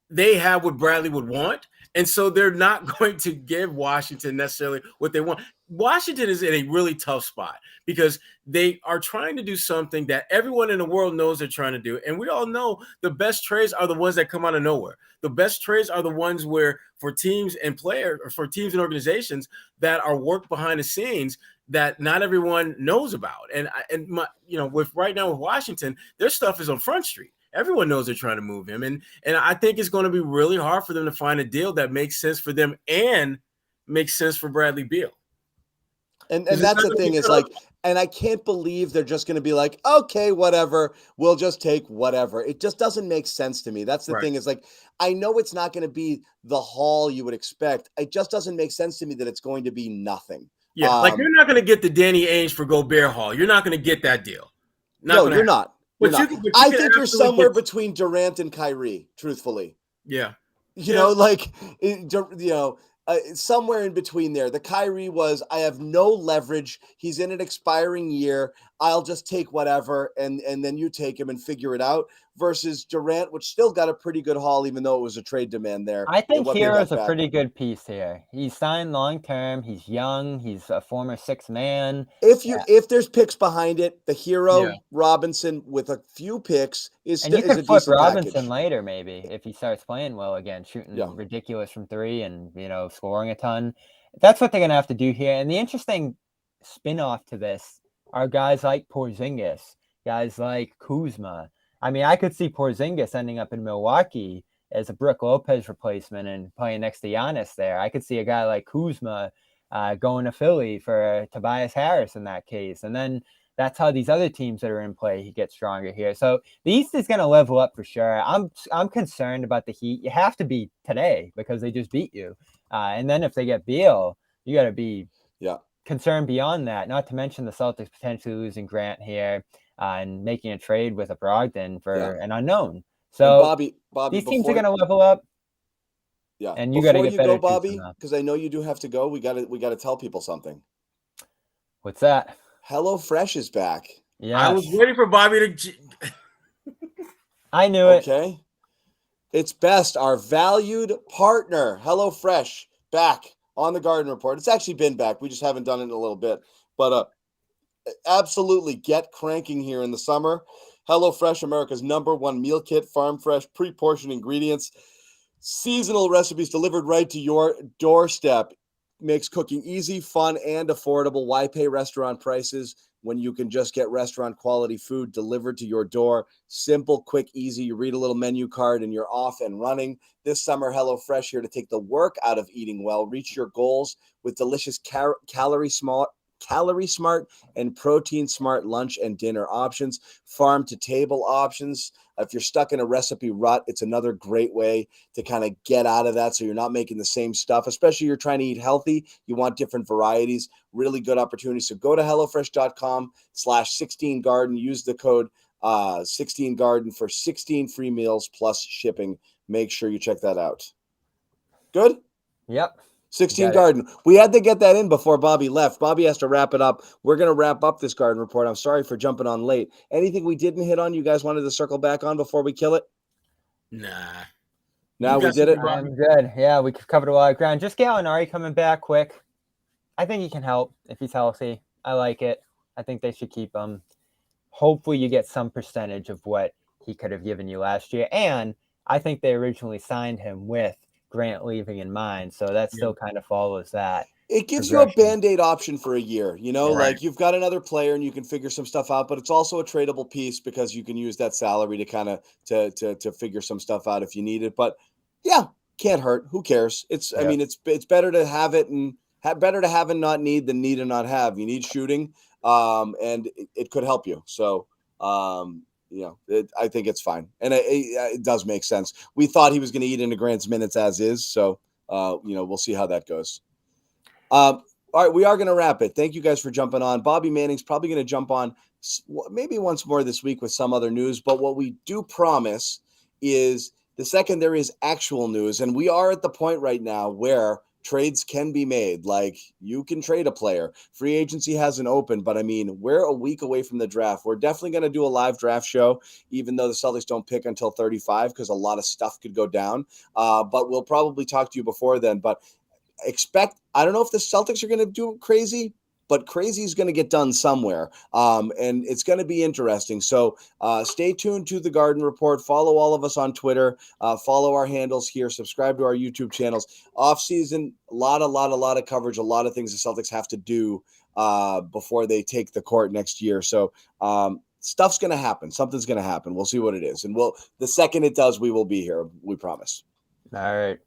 they have what Bradley would want. And so they're not going to give Washington necessarily what they want. Washington is in a really tough spot because they are trying to do something that everyone in the world knows they're trying to do. And we all know the best trades are the ones that come out of nowhere. The best trades are the ones where for teams and players or for teams and organizations that are worked behind the scenes that not everyone knows about. With right now with Washington, their stuff is on Front Street. Everyone knows they're trying to move him. And I think it's going to be really hard for them to find a deal that makes sense for them and makes sense for Bradley Beal. And that's the thing is and I can't believe they're just going to be like, okay, whatever, we'll just take whatever. It just doesn't make sense to me. That's the thing is I know it's not going to be the haul you would expect. It just doesn't make sense to me that it's going to be nothing. Yeah, like you're not going to get the Danny Ainge for Gobert Hall. You're not going to get that deal. No, you're not. You're not. I think you're somewhere between Durant and Kyrie, truthfully. Yeah. Somewhere in between there. The Kyrie was, I have no leverage. He's in an expiring year. I'll just take whatever, and then you take him and figure it out. Versus Durant, which still got a pretty good haul, even though it was a trade demand there. I think Hero's a pretty good piece here. He's signed long term. He's young. He's a former sixth man. If there's picks behind it, the Hero Robinson with a few picks is you could a flip decent Robinson package. Later, maybe if he starts playing well again, shooting ridiculous from three and scoring a ton. That's what they're gonna have to do here. And the interesting spin-off to this are guys like Porzingis, guys like Kuzma. I mean, I could see Porzingis ending up in Milwaukee as a Brook Lopez replacement and playing next to Giannis there. I could see a guy like Kuzma going to Philly for Tobias Harris in that case. And then that's how these other teams that are in play get stronger here. So the East is going to level up for sure. I'm concerned about the Heat. You have to be today because they just beat you. And then if they get Beal, you got to be concerned beyond that, not to mention the Celtics potentially losing Grant here and making a trade with a Brogdon for an unknown. So Bobby, these teams are going to level up. Yeah, and you got to get better, Bobby, because I know you do have to go. We got to tell people something. What's that? HelloFresh is back. Yeah, I was waiting for Bobby to. I knew it. Okay, it's best. Our valued partner, HelloFresh, back on the Garden Report. It's actually been back. We just haven't done it in a little bit, but absolutely get cranking here in the summer. HelloFresh, America's #1 meal kit, farm fresh, pre-portioned ingredients, seasonal recipes delivered right to your doorstep. Makes cooking easy, fun, and affordable. Why pay restaurant prices when you can just get restaurant quality food delivered to your door? Simple, quick, easy. You read a little menu card and you're off and running. This summer, HelloFresh here to take the work out of eating well. Reach your goals with delicious calorie smart and protein smart lunch and dinner options, farm to table options. If you're stuck in a recipe rut, it's another great way to kind of get out of that. So you're not making the same stuff, especially you're trying to eat healthy. You want different varieties, really good opportunities. So go to HelloFresh.com/16Garden. Use the code 16Garden for 16 free meals plus shipping. Make sure you check that out. Good? Yep. 16 Garden. We had to get that in before Bobby left. Bobby has to wrap it up. We're going to wrap up this Garden Report. I'm sorry for jumping on late. Anything we didn't hit on you guys wanted to circle back on before we kill it? Nah. Now we did it. I'm good. Yeah, we covered a lot of ground. Just Gallinari coming back quick. I think he can help if he's healthy. I like it. I think they should keep him. Hopefully you get some percentage of what he could have given you last year. And I think they originally signed him with Grant leaving in mind, so that still kind of follows that. It gives you a Band-Aid option for a year, like you've got another player and you can figure some stuff out, but it's also a tradable piece because you can use that salary to kind of to figure some stuff out if you need it. But yeah, can't hurt. Who cares? I mean, it's better to have it and better to have and not need than need and not have. You need shooting, and it could help you. So I think it's fine. And it does make sense. We thought he was going to eat into Grant's minutes as is. So, we'll see how that goes. All right, we are going to wrap it. Thank you guys for jumping on. Bobby Manning's probably going to jump on maybe once more this week with some other news. But what we do promise is the second there is actual news, and we are at the point right now where trades can be made. Like, you can trade a player. Free agency hasn't opened, but I mean, we're a week away from the draft. We're definitely going to do a live draft show, even though the Celtics don't pick until 35 because a lot of stuff could go down. But we'll probably talk to you before then. But I don't know if the Celtics are going to do crazy, but crazy is going to get done somewhere. And it's going to be interesting. So stay tuned to the Garden Report. Follow all of us on Twitter. Follow our handles here. Subscribe to our YouTube channels. Offseason, a lot of coverage, a lot of things the Celtics have to do before they take the court next year. So stuff's going to happen. Something's going to happen. We'll see what it is. And the second it does, we will be here. We promise. All right.